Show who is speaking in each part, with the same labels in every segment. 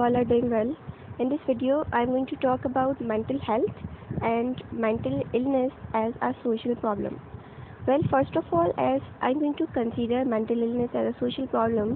Speaker 1: all are doing well. In this video, I'm going to talk about mental health and mental illness as a social problem. Well, first of all, as I'm going to consider mental illness as a social problem,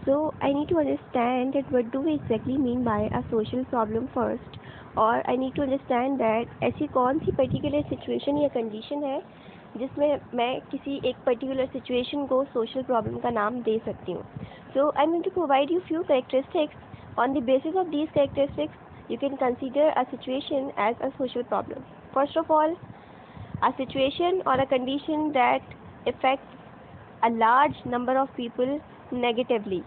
Speaker 1: so I need to understand that what do we exactly mean by a social problem first, और I need to understand that ऐसी कौन सी particular situation या condition है जिसमें मैं किसी एक particular situation को सोशल प्रॉब्लम का नाम दे सकती हूँ. So I am going to provide you few characteristics. On the basis of these characteristics you can consider a situation as a social problem. First of all, a situation or a condition that affects a large number of people negatively.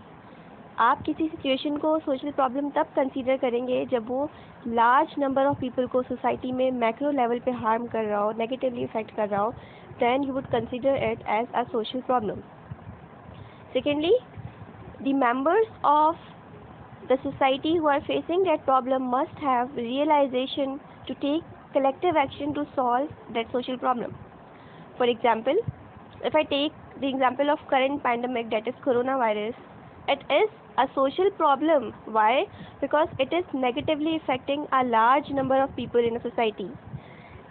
Speaker 1: आप किसी situation को social problem तब consider करेंगे जब वो large number of people को society में macro level पे हार्म कर रहा हो, नेगेटिवली इफेक्ट कर रहा हो, then you would consider it as a social problem. Secondly, the members of the society who are facing that problem must have realization to take collective action to solve that social problem. For example, if I take the example of current pandemic, that is coronavirus, it is a social problem. Why? Because it is negatively affecting a large number of people in a society,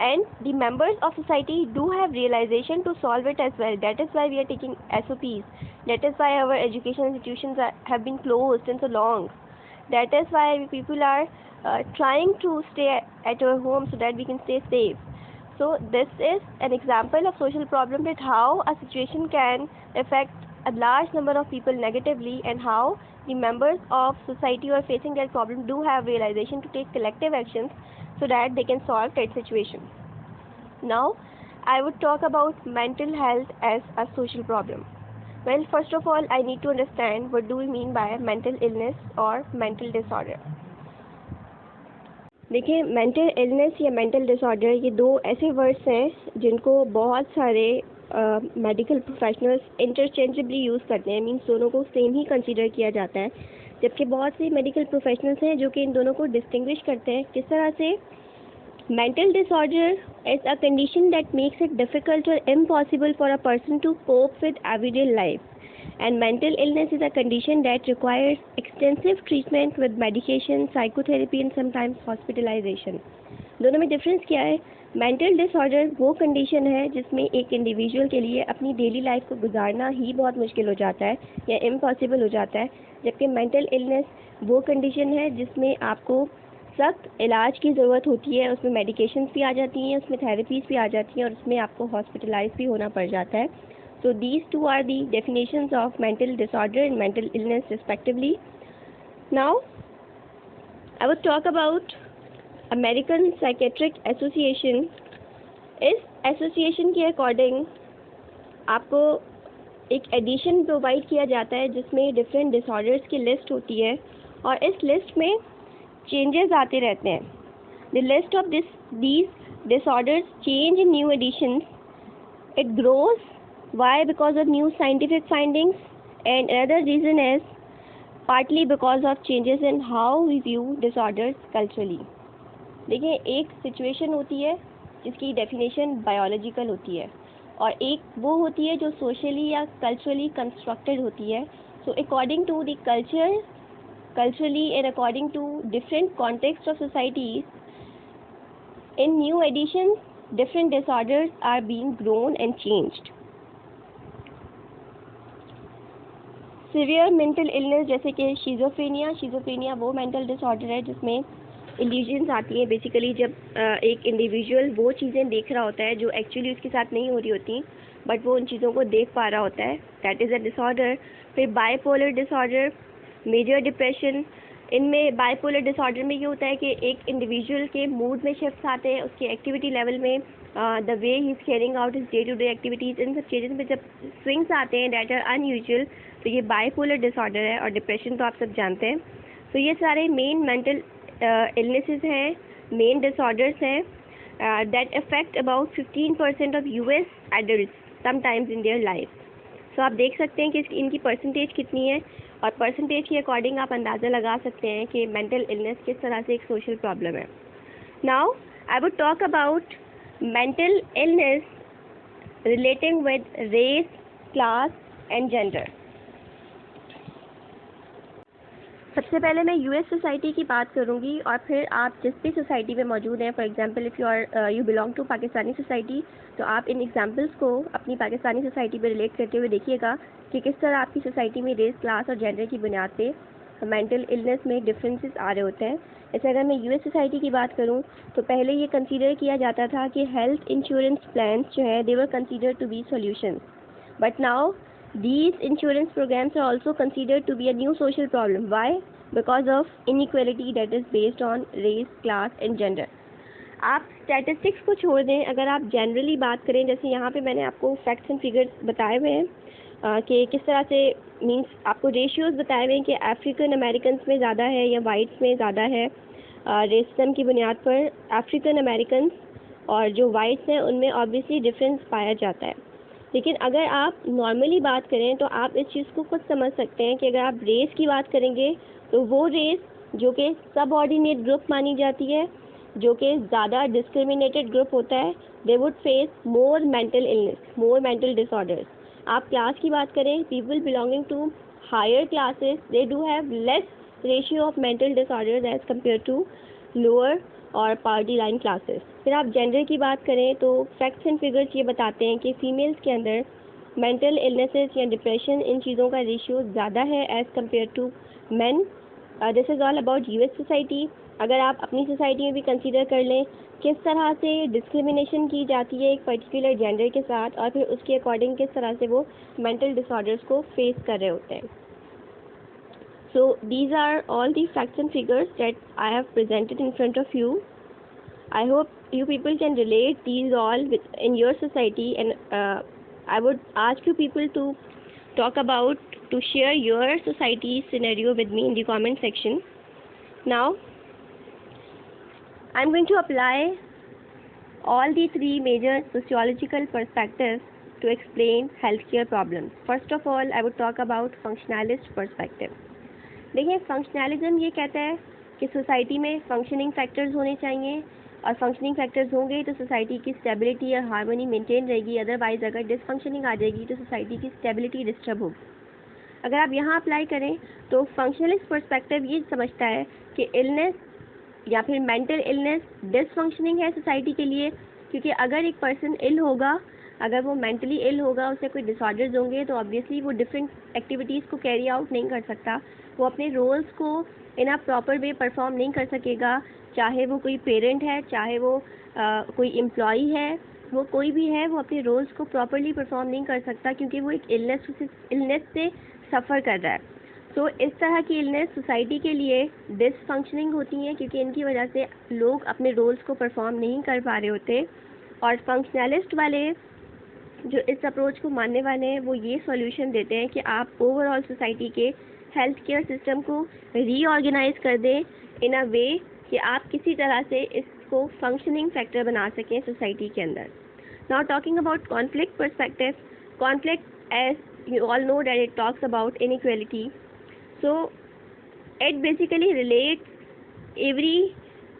Speaker 1: and the members of society do have realization to solve it as well. That is why we are taking SOPs. That is why our education institutions have been closed and so long. That is why people are trying to stay at our home so that we can stay safe. So this is an example of social problem, that how a situation can affect a large number of people negatively, and how the members of society who are facing that problem do have realization to take collective actions so that they can solve that situation. Now I would talk about mental health as a social problem. Well, first of all, I need to understand what do we mean by mental illness or mental disorder. देखिए, mental illness या mental disorder ये दो ऐसे words हैं जिनको बहुत सारे medical professionals interchangeably use करते हैं. मीन्स दोनों को सेम ही कंसीडर किया जाता है, जबकि बहुत से मेडिकल प्रोफेशनल्स हैं जो कि इन दोनों को डिस्टिंग्विश करते हैं. किस तरह से? Mental disorder is a condition that makes it difficult और impossible for a person to cope with everyday life. And mental illness is a condition that requires extensive treatment with medication, psychotherapy and sometimes hospitalization. दोनों में difference क्या है? Mental disorder वो condition है जिसमें एक individual के लिए अपनी डेली लाइफ को गुजारना ही बहुत मुश्किल हो जाता है या इम्पॉसिबल हो जाता है, जबकि मेंटल इलनेस वो कंडीशन है जिसमें आपको सख्त इलाज की ज़रूरत होती है. उसमें मेडिकेशंस भी आ जाती हैं, उसमें थेरेपीज़ भी आ जाती हैं और उसमें आपको हॉस्पिटलाइज भी होना पड़ जाता है. So these two are the definitions of mental disorder and mental illness respectively. Now I would talk about American Psychiatric Association. इस एसोसिएशन के अकॉर्डिंग आपको एक एडिशन प्रोवाइड किया जाता है जिसमें डिफरेंट डिसऑर्डर्स की लिस्ट होती है और इस लिस्ट में चेंजेस आते रहते हैं. The list of these disorders change in new editions. It grows. Why? Because of new scientific findings, and another reason is partly because of changes in how we view disorders culturally. देखिए, एक situation होती है जिसकी definition biological होती है और एक वो होती है जो सोशली या कल्चरली कंस्ट्रक्टेड होती है. So according to the culturally and according to different contexts of societies, in new editions different disorders are being grown and changed. Severe mental illness जैसे कि शीज़ोफ्रेनिया वो मेंटल डिसऑर्डर है जिसमें इल्यूजन्स आती हैं. बेसिकली जब एक इंडिविजुअल वो चीज़ें देख रहा होता है जो एक्चुअली उसके साथ नहीं हो रही होती, बट वो उन चीज़ों को देख पा रहा होता है, दैट इज़ अ डिसऑर्डर. फिर बाइपोलर डिसऑर्डर, मेजर डिप्रेशन. इनमें बाइपोलर डिसऑर्डर में ये होता है कि एक इंडिविजुअल के मूड में शिफ्ट्स आते हैं, उसकी एक्टिविटी लेवल में, the way he is carrying out his day to day activities, इन सब चीज़ों में जब स्विंग्स आते हैं दैट आर अनयूजुअल, तो ये बाइपोलर डिसऑर्डर है. और डिप्रेशन तो आप सब जानते हैं. तो ये सारे मेन मेंटल इलनेसेस हैं, मेन डिसऑर्डर्स हैं that affect about 15% of US adult sometimes in their life. So आप देख सकते हैं कि इनकी परसेंटेज कितनी है और परसेंटेज के अकॉर्डिंग आप अंदाज़ा लगा सकते हैं कि मेंटल इलनेस किस तरह से एक सोशल प्रॉब्लम है. Now I would talk about mental illness relating with race, class and gender. सबसे पहले मैं यूएस सोसाइटी की बात करूंगी और फिर आप जिस भी सोसाइटी में मौजूद हैं, for example if you belong to Pakistani society, तो आप इन एग्जांपल्स को अपनी पाकिस्तानी सोसाइटी पे रिलेट करते हुए देखिएगा कि किस तरह आपकी सोसाइटी में रेस, क्लास और जेंडर की बुनियाद पे मेंटल इलनेस में डिफरेंसेस आ रहे होते हैं। जैसे अगर मैं यूएस सोसाइटी की बात करूं तो पहले ये कंसीडर किया जाता था कि हेल्थ इंश्योरेंस प्लान्स जो है they were consider to be solutions, but now these insurance programs are also considered to be a new social problem. Why? Because of inequality that is based on race, class and gender. आप statistics को छोड़ दें, अगर आप generally बात करें, जैसे यहाँ पे मैंने आपको फैक्ट्स एंड फिगर्स बताए हुए हैं कि किस तरह से मींस आपको रेशियोज़ बताए हुए हैं कि अफ्रीकन अमेरिकन में ज़्यादा है या वाइट्स में ज़्यादा है। रेसिज्म की बुनियाद पर अफ्रीकन अमेरिकन और जो वाइट्स हैं उनमें ऑब्वियसली डिफरेंस पाया जाता है। लेकिन अगर आप नॉर्मली बात करें तो आप इस चीज़ को खुद समझ सकते हैं कि अगर आप रेस की बात करेंगे तो वो रेस जो कि सबऑर्डिनेट ग्रुप मानी जाती है, जो कि ज़्यादा डिस्क्रिमिनेटेड ग्रुप होता है, they would face more mental illness, more mental disorders. आप क्लास की बात करें, people belonging to higher classes they do have less ratio of mental disorders as compare to lower और पावर्टी लाइन क्लासेस। फिर आप gender की बात करें तो फैक्ट्स एंड फिगर्स ये बताते हैं कि फीमेल्स के अंदर मेंटल इलनेसेस या डिप्रेशन इन चीज़ों का रेशियो ज़्यादा है as compare to men. This is all about US society. अगर आप अपनी सोसाइटी में भी कंसीडर कर लें किस तरह से डिस्क्रिमिनेशन की जाती है एक पर्टिकुलर जेंडर के साथ और फिर उसके अकॉर्डिंग किस तरह से वो मेंटल डिसऑर्डर्स को फेस कर रहे होते हैं। So these are all the facts and figures that I have presented in front of you. I hope you people can relate these all in your society, and I would ask you people to share your society scenario with me in the comment section. Now I'm going to apply all the three major sociological perspectives to explain healthcare problems. First of all, I would talk about functionalist perspective. देखिए, functionalism ये कहता है कि society में functioning factors होने चाहिए और functioning factors होंगे तो सोसाइटी की स्टेबिलिटी और हार्मनी मेंटेन रहेगी। अदरवाइज अगर डिसफंक्शनिंग आ जाएगी तो सोसाइटी की स्टेबिलिटी डिस्टर्ब होगी। अगर आप यहाँ अप्लाई करें तो फंक्शनलिस्ट पर्सपेक्टिव ये समझता है कि इलनेस या फिर मेंटल इलनेस डिसफंक्शनिंग है सोसाइटी के लिए, क्योंकि अगर एक पर्सन इल होगा, अगर वो मेंटली इल होगा, उससे कोई डिसऑर्डर्स होंगे तो ऑब्वियसली वो डिफरेंट एक्टिविटीज़ को कैरी आउट नहीं कर सकता, वो अपने रोल्स को इन अ प्रॉपर वे परफॉर्म नहीं कर सकेगा। चाहे वो कोई पेरेंट है, चाहे वो कोई एम्प्लॉई है, वो कोई भी है, वो अपने रोल्स को प्रॉपरली परफॉर्म नहीं कर सकता क्योंकि वो एक इलनेस से सफ़र कर रहा है। तो इस तरह की इलनेस सोसाइटी के लिए डिसफंक्शनिंग होती हैं क्योंकि इनकी वजह से लोग अपने रोल्स को परफॉर्म नहीं कर पा रहे होते। और फंक्शनलिस्ट वाले जो इस अप्रोच को मानने वाले हैं वो ये सॉल्यूशन देते हैं कि आप ओवरऑल सोसाइटी के हेल्थ केयर सिस्टम को रीऑर्गेनाइज कर दें इन अ वे कि आप किसी तरह से इसको फंक्शनिंग फैक्टर बना सकें सोसाइटी के अंदर। Now talking about conflict perspective, conflict as you all know that it talks about inequality, so it basically relates every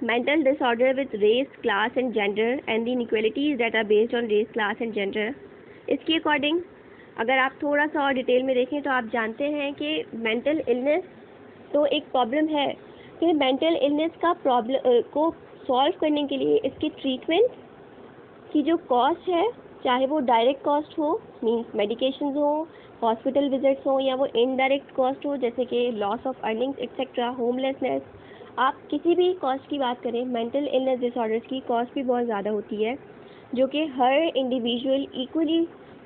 Speaker 1: mental disorder with race, class and gender and the inequalities that are based on race, class and gender. इसके according अगर आप थोड़ा सा और detail में देखें तो आप जानते हैं कि मेंटल इलनेस तो एक प्रॉब्लम है, फिर मेंटल इलनेस का प्रॉब्लम को सॉल्व करने के लिए इसकी ट्रीटमेंट की जो कॉस्ट है, चाहे वो डायरेक्ट कॉस्ट हो मींस मेडिकेशंस हो, हॉस्पिटल विजिट्स हो, या वो इनडायरेक्ट कॉस्ट हो जैसे कि loss of earnings etcetera, homelessness, आप किसी भी कॉस्ट की बात करें, मेंटल इलनेस डिसऑर्डर्स की कॉस्ट भी बहुत ज़्यादा होती है जो कि हर इंडिविजुअल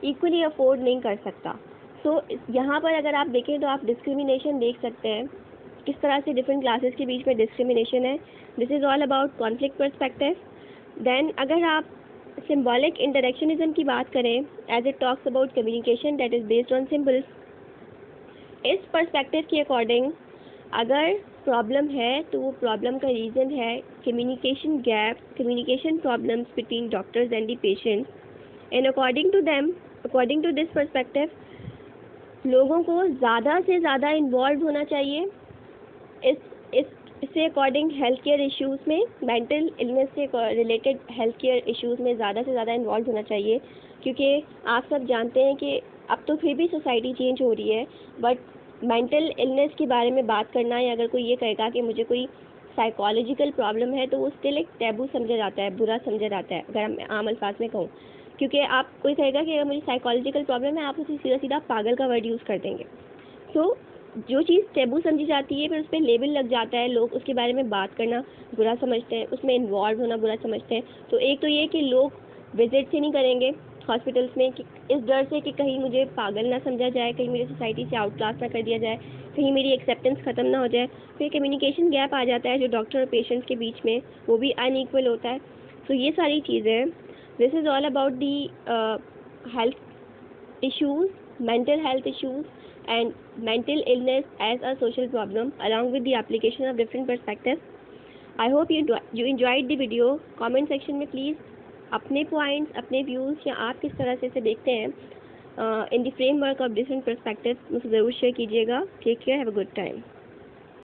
Speaker 1: इक्वली अफोर्ड नहीं कर सकता। सो यहाँ पर अगर आप देखें तो आप डिस्क्रिमिनेशन देख सकते हैं, किस तरह से डिफरेंट क्लासेस के बीच में डिस्क्रिमिनेशन है। This is all about conflict perspective. Then अगर आप सिम्बॉलिक इंटरेक्शनिज्म की बात करें, as it talks about communication that is based on symbols, इस पर्सपेक्टिव के अकॉर्डिंग अगर प्रॉब्लम है तो वो प्रॉब्लम का रीज़न है communication gap, communication problems between doctors and the patients. And according to this perspective लोगों को ज़्यादा से ज़्यादा इन्वॉल्व होना चाहिए इससे अकॉर्डिंग हेल्थ केयर इश्यूज़ में, मेंटल इलनेस से रिलेटेड हेल्थ केयर इश्यूज़ में ज़्यादा से ज़्यादा इन्वॉल्व होना चाहिए, क्योंकि आप सब जानते हैं कि अब तो फिर भी सोसाइटी चेंज हो रही है, बट मेंटल इलनेस के बारे में बात करना, या अगर कोई ये कहेगा कि मुझे कोई साइकोलॉजिकल प्रॉब्लम है, तो वो स्टिल एक टैबू समझा जाता है, बुरा समझा जाता है, अगर मैं आम अल्फाज में कहूँ। क्योंकि आप कोई कहेगा कि अगर मुझे साइकोलॉजिकल प्रॉब्लम है, आप उसे सीधा सीधा पागल का वर्ड यूज़ कर देंगे। तो जो चीज़ टैबू समझी जाती है, फिर उस पर लेबल लग जाता है, लोग उसके बारे में बात करना बुरा समझते हैं, उसमें इन्वॉल्व होना बुरा समझते हैं। तो एक तो ये कि लोग विजिट से नहीं करेंगे हॉस्पिटल्स में, कि इस डर से कि कहीं मुझे पागल ना समझा जाए, कहीं मेरी सोसाइटी से आउटकास्ट ना कर दिया जाए, कहीं मेरी एक्सेप्टेंस ख़त्म ना हो जाए। फिर कम्युनिकेशन गैप आ जाता है जो डॉक्टर और पेशेंट्स के बीच में, वो भी अनईक्वल होता है। तो ये सारी चीज़ें हैं। This is all about the health issues, mental health issues, and mental illness as a social problem, along with the application of different perspectives. I hope you enjoyed the video. Comment section में please अपने points, अपने views या आप किस तरह से इसे देखते हैं in the framework of different perspectives मुझसे ज़रूर शेयर कीजिएगा. Take care, have a good time.